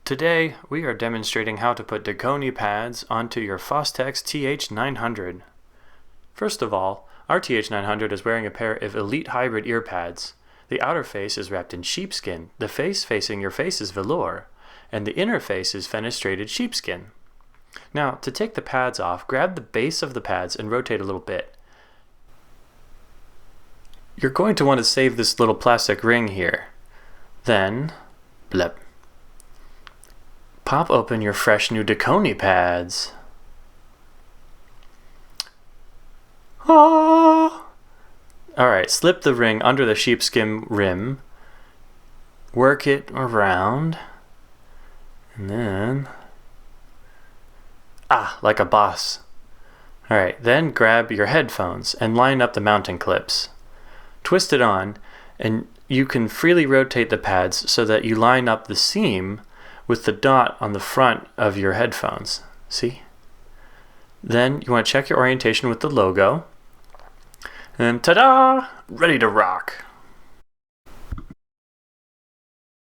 Today, we are demonstrating how to put Dekoni pads onto your Fostex TH900. First of all, our TH900 is wearing a pair of Elite Hybrid Earpads. The outer face is wrapped in sheepskin, the face facing your face is velour, and the inner face is fenestrated sheepskin. Now, to take the pads off, grab the base of the pads and rotate a little bit. You're going to want to save this little plastic ring here. Then, blep. Pop open your fresh new Dekoni pads. Ah! Alright, slip the ring under the sheepskin rim, work it around, and then, like a boss. Alright, then grab your headphones and line up the mounting clips. Twist it on, and you can freely rotate the pads so that you line up the seam with the dot on the front of your headphones. See? Then you want to check your orientation with the logo. And ta-da! Ready to rock!